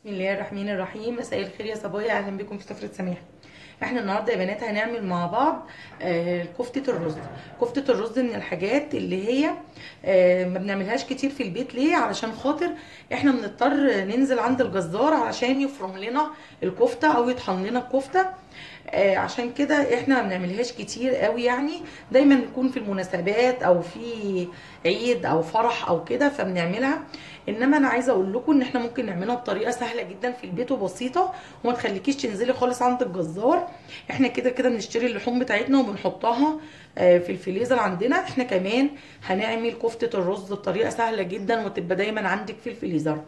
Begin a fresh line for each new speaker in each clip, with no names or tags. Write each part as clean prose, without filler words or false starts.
بسم الله الرحمن الرحيم. مساء الخير يا صبايا، اهلا بكم في سفرة سماح. احنا النهارده يا بنات هنعمل مع بعض كفتة الرز. كفتة الرز من الحاجات اللي هي ما بنعملهاش كتير في البيت. ليه؟ علشان خاطر احنا بنضطر ننزل عند الجزار علشان يفرم لنا الكفتة او يطحن لنا الكفتة. عشان كده احنا ما بنعملهاش كتير قوي، يعني دايما نكون في المناسبات او في عيد او فرح او كده فبنعملها. انما انا عايزه اقول لكم ان احنا ممكن نعملها بطريقه سهله جدا في البيت وبسيطه، وما تخليكيش تنزلي خالص عند الجزار. احنا كده كده بنشتري اللحوم بتاعتنا وبنحطها في الفريزر عندنا. احنا كمان هنعمل كفته الرز بطريقه سهله جدا وتبقى دايما عندك في الفريزر.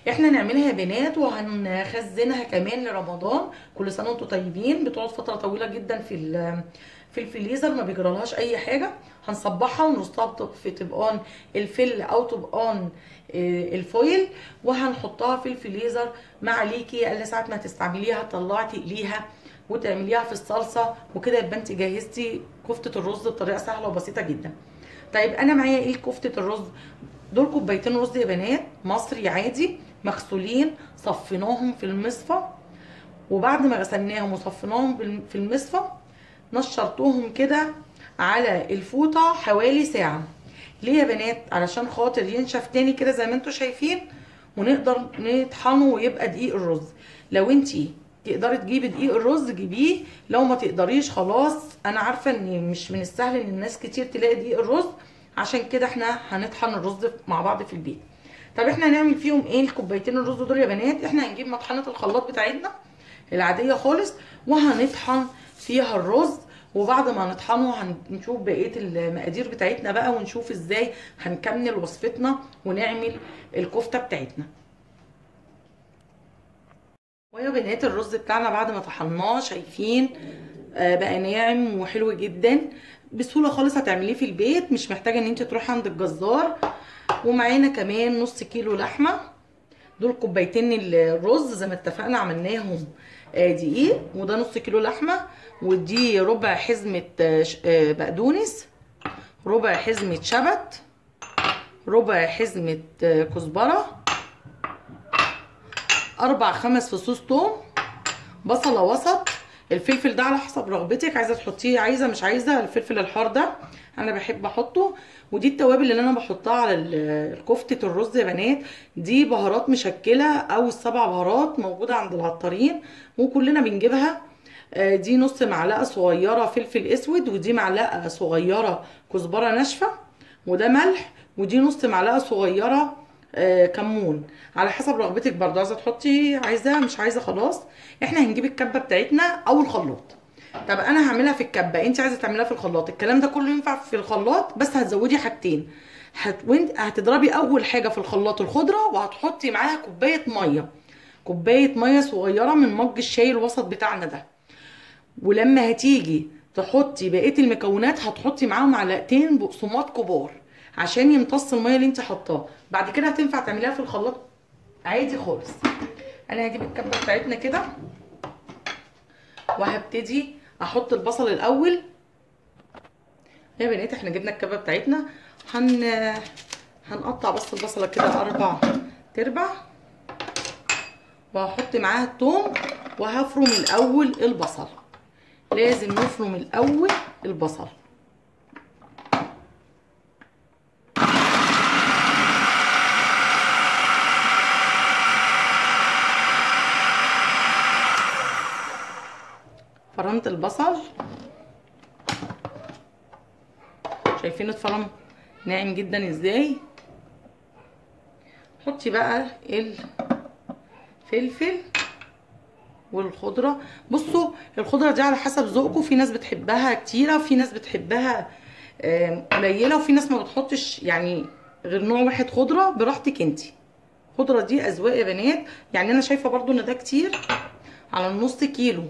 احنا نعملها يا بنات وهنخزنها كمان لرمضان. كل سنه وانتم طيبين. بتقعد فتره طويله جدا في الفريزر، ما بيجرالهاش اي حاجه. هنصبحها ونرصها في طبقان الفل او طبقان الفويل، وهنحطها في الفريزر. ما عليكي الا ساعه ما تستعمليها تطلعي تقليها وتعمليها في الصلصه، وكده يبقى انت جهزتي كفته الرز بطريقه سهله وبسيطه جدا. طيب انا معايا ايه كفته الرز؟ دول كوبايتين رز يا بنات مصري عادي مغسولين، صفيناهم في المصفى، وبعد ما غسلناهم وصفيناهم في المصفى نشرتوهم كده على الفوطه حوالي ساعه. ليه يا بنات؟ علشان خاطر ينشف تاني كده زي ما انتم شايفين، ونقدر نطحنه ويبقى دقيق الرز. لو انتي تقدري تجيبي دقيق الرز جيبيه، لو ما تقدريش خلاص. انا عارفه ان مش من السهل ان الناس كتير تلاقي دقيق الرز، عشان كده احنا هنطحن الرز مع بعض في البيت. طب احنا هنعمل فيهم ايه الكوبايتين الرز دول يا بنات؟ احنا هنجيب مطحنه الخلاط بتاعتنا العاديه خالص وهنطحن فيها الرز، وبعد ما نطحنه هنشوف بقيه المقادير بتاعتنا بقى، ونشوف ازاي هنكمل وصفتنا ونعمل الكفته بتاعتنا. ويا بنات الرز بتاعنا بعد ما طحناه شايفين بقى ناعم وحلو جدا، بسهوله خالص هتعمليه في البيت، مش محتاجه ان انت تروحي عند الجزار. ومعانا كمان نص كيلو لحمه. دول كوبايتين الرز زي ما اتفقنا عملناهم دقيق، وده نص كيلو لحمه، ودي ربع حزمه بقدونس، ربع حزمه شبت، ربع حزمه كزبره، 4-5 فصوص توم، بصله وسط. الفلفل ده على حسب رغبتك، عايزه تحطيه عايزه مش عايزه. الفلفل الحار ده انا بحب احطه. ودي التوابل اللي انا بحطها على كفته الرز يا بنات. دي بهارات مشكله او ال7 بهارات موجوده عند العطارين وكلنا بنجيبها. دي نص معلقه صغيره فلفل اسود، ودي معلقه صغيره كزبره ناشفه، وده ملح، ودي نص معلقه صغيره كمون. على حسب رغبتك برضو، عايزه تحطي عايزه مش عايزه خلاص. احنا هنجيب الكبه بتاعتنا او الخلاط. طب انا هعملها في الكبه، انت عايزه تعمليها في الخلاط، الكلام ده كله ينفع في الخلاط، بس هتزودي حاجتين. وانت هتضربي اول حاجه في الخلاط الخضره، وهتحطي معاها كوبايه ميه، كوبايه ميه صغيره من مج الشاي الوسط بتاعنا ده. ولما هتيجي تحطي بقيه المكونات هتحطي معاهم معلقتين بقسماط كبار عشان يمتص الميه اللي انت حطاها. بعد كده هتنفع تعمليها في الخلاط عادي خالص. انا هجيب الكبه بتاعتنا كده وهبتدي احط البصل الاول. يا بنات احنا جبنا الكبه بتاعتنا، هنقطع بس البصله كده 4/4، وهحط معاها الثوم، وهفرم الاول البصل. لازم نفرم الاول البصل. فرمت البصل، شايفين اتفرم ناعم جدا ازاي. حطي بقى الفلفل والخضره. بصوا الخضره دي على حسب ذوقكم، في ناس بتحبها كتيره وفي ناس بتحبها قليله، وفي ناس ما بتحطش يعني غير نوع واحد خضره، براحتك انتي. الخضره دي اذواق يا بنات. يعني انا شايفه برضو ان ده كتير على النص كيلو،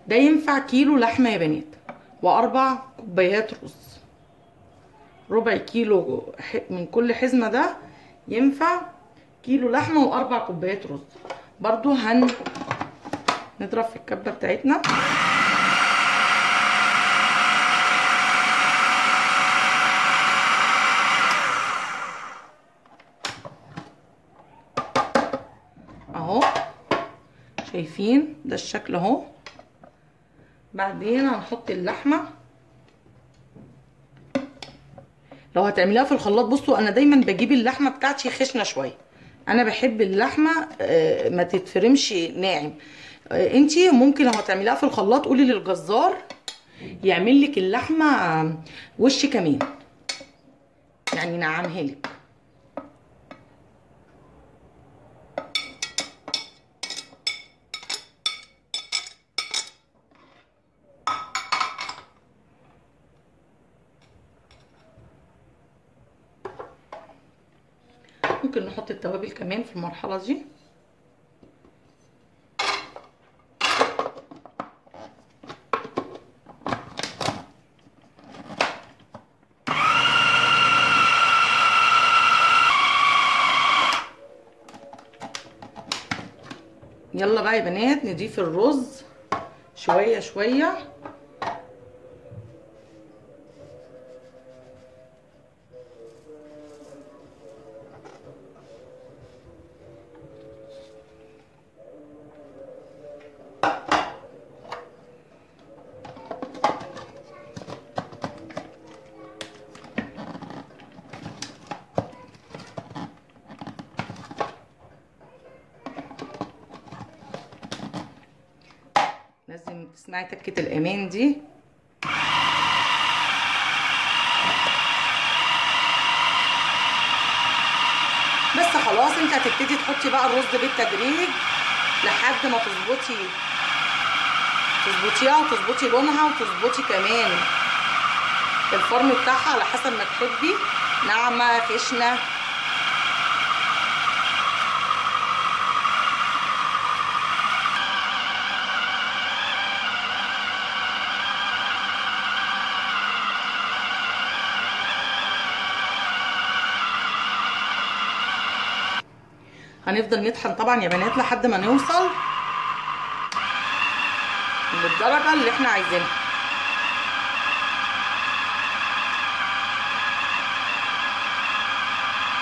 ده ينفع كيلو لحمه يا بنات، و4 كوبايات رز. ربع كيلو من كل حزمه ده ينفع كيلو لحمه و4 كوبايات رز. برضو نضرب في الكبه بتاعتنا. اهو شايفين ده الشكل اهو. بعدين هنحط اللحمه. لو هتعمليها في الخلاط بصوا انا دايما بجيب اللحمه بتاعتي خشنه شويه، انا بحب اللحمه ما تتفرمش ناعم. انتي ممكن لو هتعمليها في الخلاط قولي للجزار يعمل لك اللحمه وش كمان، يعني نعمها لك. ممكن نحط التوابل كمان في المرحله دي. يلا بقى يا بنات نضيف الرز شويه شويه. لازم تسمعي تكة الأمان دي. بس خلاص انت هتبتدي تحطي بقى الرز بالتدريج لحد ما تظبطيها وتظبطي لونها وتظبطي كمان الفرن بتاعها على حسب ما تحبي، ناعمة خشنة. هنفضل نطحن طبعا يا بنات لحد ما نوصل للدرجة اللي احنا عايزينها.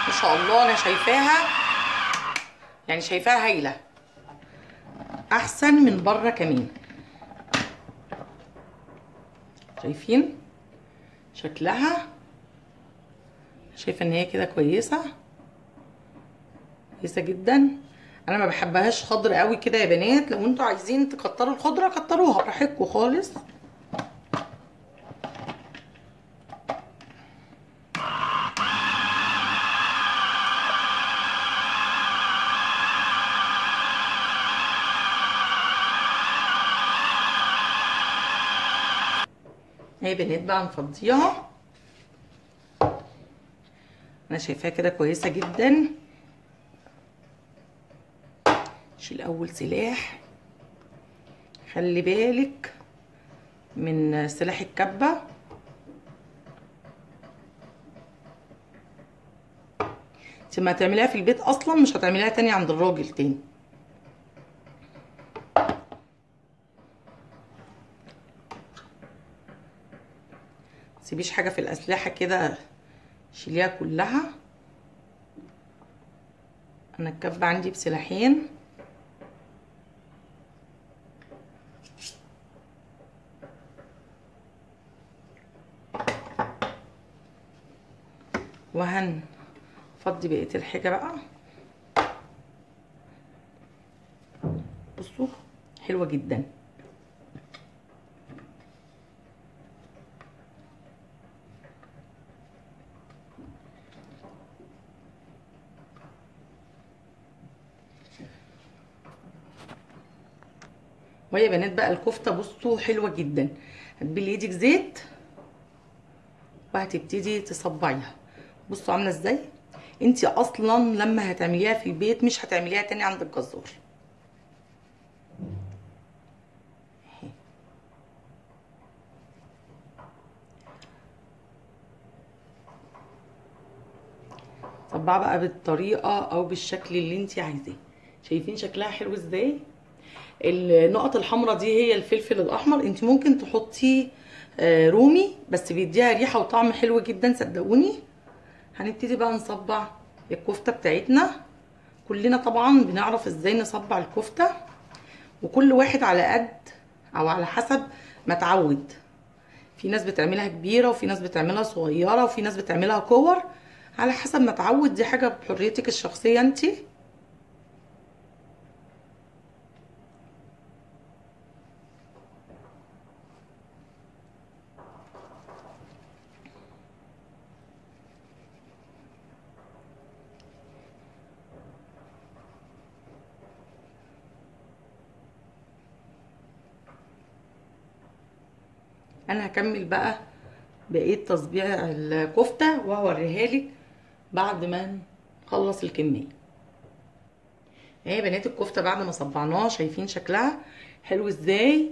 ما شاء الله انا شايفاها، يعني شايفاها هايلة احسن من بره كمان. شايفين شكلها؟ شايفة ان هي كده كويسة جدا. انا ما بحبهاش خضر قوي كده يا بنات، لو انتوا عايزين تكتروا الخضره كتروها براحتكم خالص. هي بنات بقى نفضيها. انا شايفاها كده كويسه جدا. شيل اول سلاح، خلي بالك من سلاح الكبه. انت ما هتعمليها في البيت اصلا مش هتعمليها تاني عند الراجل تاني. متسيبيش حاجه في الاسلحه كده، شيليها كلها. انا الكبه عندي بسلاحين. وهنفضي بقيه الحاجه بقى. بصوا حلوه جدا. ويا بنات بقى الكفته بصوا حلوه جدا. هتبلي ايدك زيت وهتبتدي تصبعيها. بصوا عامله ازاي. انتي اصلا لما هتعمليها في البيت مش هتعمليها تاني عند الجزار. صبعها بقى بالطريقه او بالشكل اللي انتي عايزاه. شايفين شكلها حلو ازاي. النقط الحمراء دي هي الفلفل الاحمر. انتي ممكن تحطي رومي بس بيديها ريحه وطعم حلو جدا صدقوني. هنبتدي بقى نصبع الكفته بتاعتنا. كلنا طبعا بنعرف ازاي نصبع الكفته. وكل واحد على قد او على حسب ما اتعود. في ناس بتعملها كبيره، وفي ناس بتعملها صغيره، وفي ناس بتعملها كور، على حسب ما اتعود. دي حاجه بحريتك الشخصيه انتي. انا هكمل بقى بقيه تصبيع الكفته وهوريها لك بعد ما نخلص الكميه. اهي بنات الكفته بعد ما صبعناها، شايفين شكلها حلو ازاي؟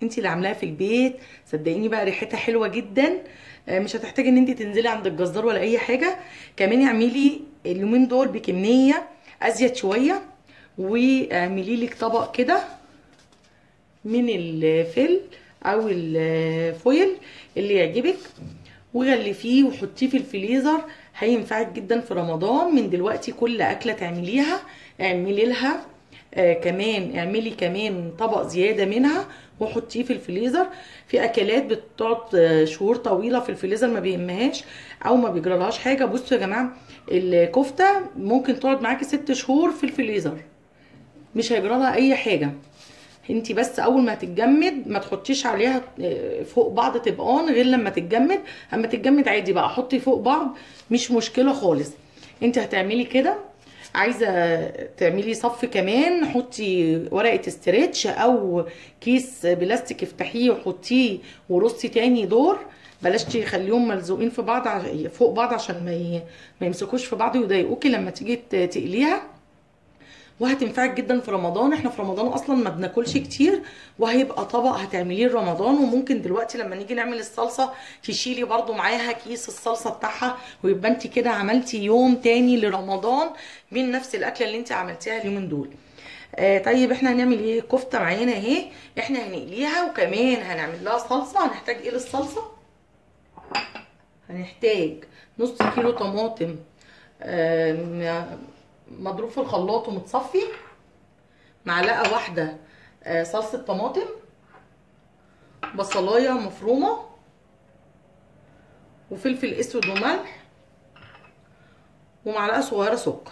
انتي اللي عاملاها في البيت، صدقيني بقى ريحتها حلوه جدا. مش هتحتاجي ان انتي تنزلي عند الجزار ولا اي حاجه. كمان اعملي اليومين دول بكميه ازيد شويه، واعملي لك طبق كده من الفل او الفويل اللي يعجبك، وغلفيه وحطيه في الفريزر. هينفعك جدا في رمضان. من دلوقتي كل اكله تعمليها اعملي لها كمان، اعملي كمان طبق زياده منها وحطيه في الفريزر. في اكلات بتقعد شهور طويله في الفريزر ما بيهمهاش او ما بيجرالهاش حاجه. بصوا يا جماعه، الكفته ممكن تقعد معاكي 6 شهور في الفريزر، مش هيجرالها اي حاجه. انتي بس اول ما تتجمد ما تحطيش عليها فوق بعض طبقان غير لما تتجمد. اما تتجمد عادي بقى حطي فوق بعض، مش مشكله خالص. انتي هتعملي كده. عايزه تعملي صف كمان، حطي ورقه استرتش او كيس بلاستيك افتحيه وحطيه ورصي تاني دور. بلاش تخليهم ملزوقين في بعض فوق بعض عشان ما يمسكوش في بعض ويضايقوكي لما تيجي تقليها. وهتنفعك جدا في رمضان. احنا في رمضان اصلا ما بناكلش كتير، وهيبقى طبق هتعمليه رمضان. وممكن دلوقتي لما نيجي نعمل الصلصه تشيلي برضو معاها كيس الصلصه بتاعها، ويبقى انت كده عملتي يوم تاني لرمضان من نفس الاكله اللي انت عملتيها اليومين دول. طيب احنا هنعمل ايه؟ الكفته معانا اهي، احنا هنقليها وكمان هنعمل لها صلصه. هنحتاج ايه للصلصه؟ هنحتاج نص كيلو طماطم مضروب في الخلاط ومتصفي، معلقه واحده صلصه طماطم، بصلايه مفرومه، وفلفل اسود وملح، ومعلقه صغيره سكر.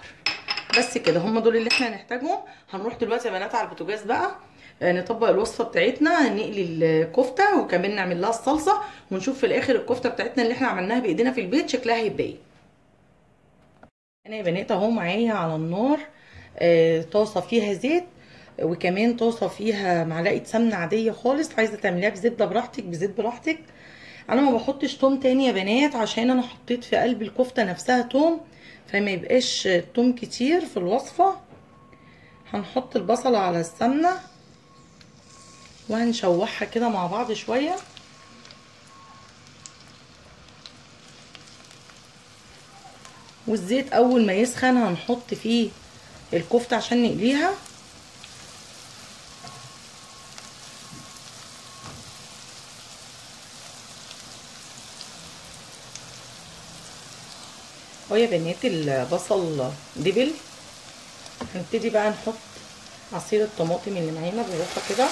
بس كده، هم دول اللي احنا هنحتاجهم. هنروح دلوقتي يا بنات على البوتاجاز بقى نطبق الوصفه بتاعتنا. هنقلي الكفته وكمان نعمل لها الصلصه، ونشوف في الاخر الكفته بتاعتنا اللي احنا عملناها بايدينا في البيت شكلها هيبقى ايه. انا يا بنات اهو معايا على النار طاسه فيها زيت، وكمان طاسه فيها معلقه سمنه عاديه خالص. عايزه تعمليها بزبده براحتك، بزيت براحتك. انا ما بحطش توم تاني يا بنات عشان انا حطيت في قلب الكفته نفسها توم، فما يبقاش توم كتير في الوصفه. هنحط البصله على السمنه وهنشوحها كده مع بعض شويه. والزيت اول ما يسخن هنحط فيه الكفته عشان نقليها. اهو يا بنات البصل دبل. هنبتدي بقى نحط عصير الطماطم اللي معانا بالراحه كده،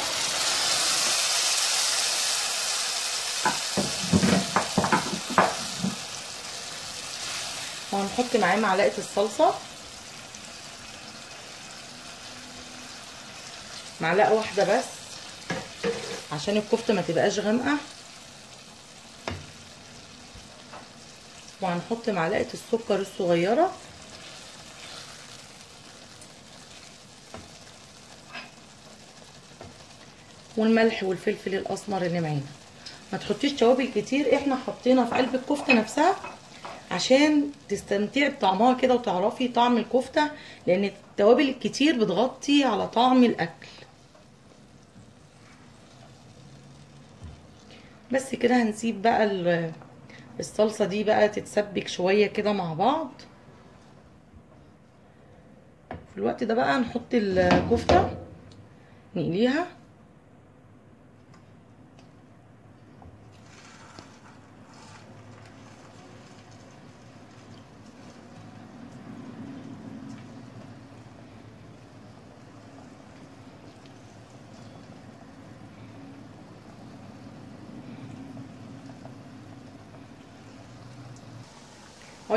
وهنحط معاه معلقه الصلصه، معلقه واحده بس عشان الكفته ما تبقاش غامقه. وهنحط معلقه السكر الصغيره، والملح والفلفل الاسمر اللي معانا. ما تحطيش توابل كتير، احنا حطينا في قلب الكفته نفسها عشان تستمتعي بطعمها كده وتعرفي طعم الكفته، لان التوابل الكتير بتغطي على طعم الاكل. بس كده هنسيب بقى الصلصه دي بقى تتسبك شويه كده مع بعض. في الوقت ده بقى نحط الكفته نقليها.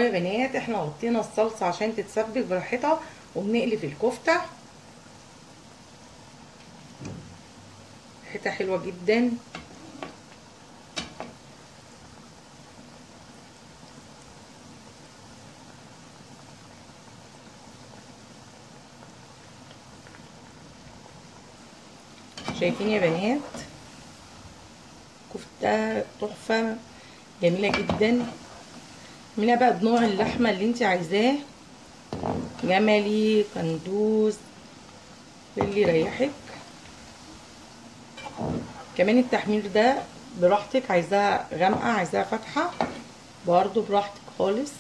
يا بنات احنا غطينا الصلصه عشان تتسبك براحتها، وبنقلي الكفته. ريحتها حلوه جدا. شايفين يا بنات كفته تحفه جميله جدا. اعمليها بقى بنوع اللحمه اللي انت عايزاه، جملي، كندوز، اللي يريحك. كمان التحمير ده براحتك، عايزاها غامقه عايزاها فاتحه برضو براحتك خالص.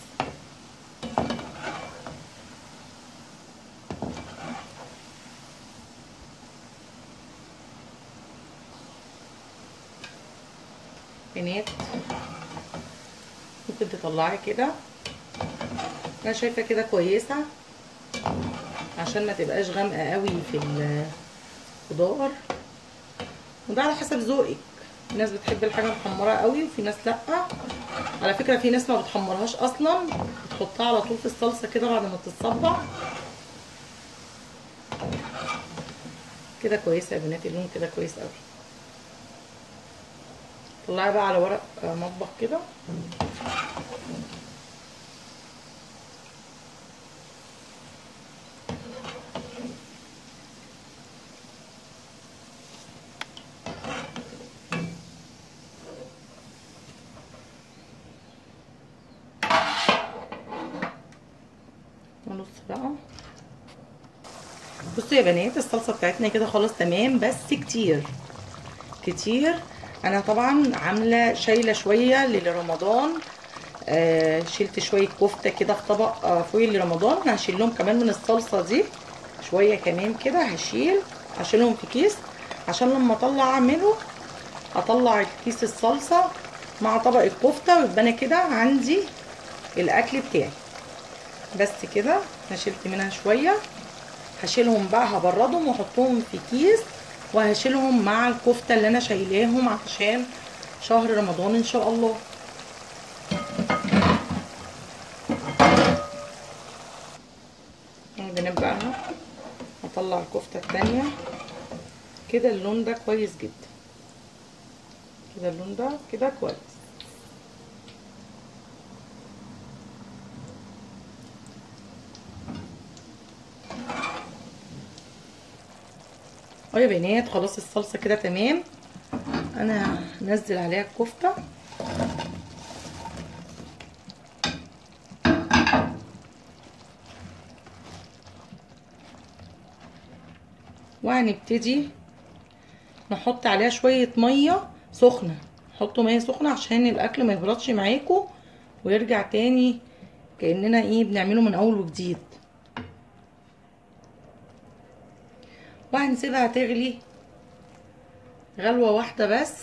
بنات ممكن تطلعي كده، انا شايفه كده كويسه عشان ما تبقاش غامقه قوي في الخضار، وده على حسب ذوقك. في ناس بتحب الحاجه محمره قوي وفي ناس لا. على فكره في ناس ما بتحمرهاش اصلا، بتحطها على طول في الصلصه كده بعد ما تتصبع. كده كويسه يا بنات، اللون كده كويس قوي. طلعي بقى على ورق مطبخ كده. ونص بقى. بصوا يا بنات الصلصه بتاعتنا كده خلاص تمام، بس كتير كتير. انا طبعا عامله شايله شويه لرمضان، شلت شويه كفته كده في طبق فويل لرمضان. هشيل لهم كمان من الصلصه دي شويه كمان كده، هشيلهم في كيس عشان لما اطلع اعمله اطلع الكيس الصلصه مع طبق الكفته، ويبقى انا كده عندي الاكل بتاعي. بس كده انا شلت منها شويه، هشيلهم بقى هبردهم واحطهم في كيس، وهشيلهم مع الكفته اللي انا شايلاهم عشان شهر رمضان ان شاء الله. البنات بقى هطلع الكفته التانيه كده. اللون ده كويس جدا كده، اللون ده كده كويس. يا بنات خلاص الصلصه كده تمام. انا هنزل عليها الكفته وهنبتدي نحط عليها شويه ميه سخنه. حطوا ميه سخنه عشان الاكل ما يبردش معاكم ويرجع تاني كاننا بنعمله من اول وجديد. وهنسيبها تغلي غلوه واحده بس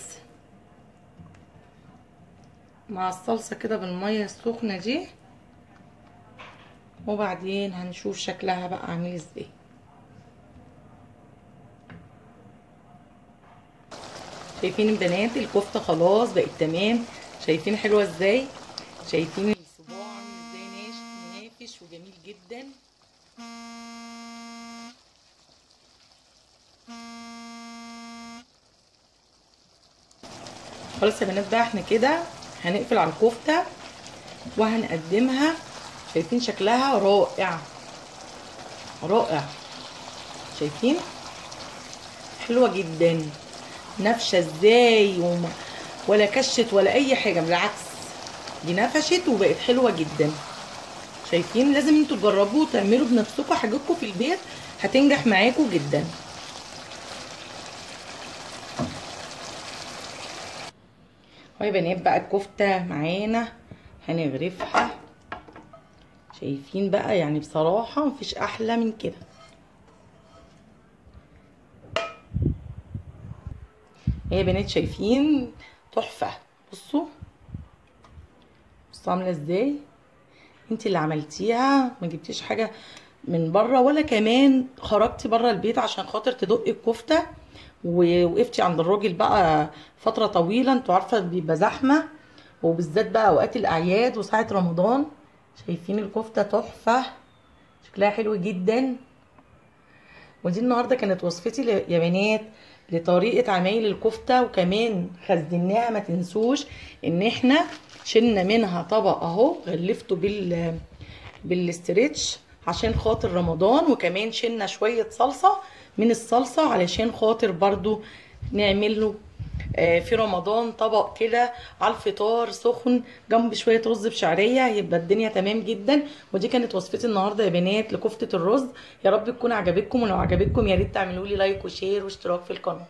مع الصلصه كده بالميه السخنه دي، وبعدين هنشوف شكلها بقى عامل ازاي. شايفين البنات الكفته خلاص بقت تمام؟ شايفين حلوه ازاي؟ شايفين الصباع عامل ازاي نافش وجميل جدا؟ خلاص يا بنات بقى احنا كده هنقفل على الكفته وهنقدمها. شايفين شكلها رائع رائع؟ شايفين حلوه جدا، نافشه ازاي ولا كشت ولا اي حاجه، بالعكس دي نفشت وبقت حلوه جدا. شايفين؟ لازم انتوا تجربوا وتعملوا بنفسكم حاجتكم في البيت، هتنجح معاكم جدا. يا بنات بقى الكفته معانا هنغرفها. شايفين بقى؟ يعني بصراحه مفيش احلى من كده. يا بنات شايفين؟ تحفه. بصوا عامله ازاي؟ انت اللي عملتيها، ما جبتيش حاجه من بره ولا كمان خرجتي بره البيت عشان خاطر تدقي الكفته ووقفتي عند الراجل بقى فتره طويله. انتوا عارفه بيبقى زحمه، وبالذات بقى اوقات الاعياد وساعه رمضان. شايفين الكفته تحفه، شكلها حلو جدا. ودي النهارده كانت وصفتي يا بنات لطريقه عمايل الكفته، وكمان خزناها. ما تنسوش ان احنا شلنا منها طبق اهو، غلفته بالاسترتش عشان خاطر رمضان، وكمان شلنا شويه صلصه من الصلصه علشان خاطر برضو نعمل له في رمضان طبق كده على الفطار سخن جنب شويه رز بشعريه، هيبقى الدنيا تمام جدا. ودي كانت وصفتي النهارده يا بنات لكفته الرز. يا رب تكون عجبتكم، ولو عجبتكم يا ريت تعملوا لي لايك وشير واشتراك في القناه.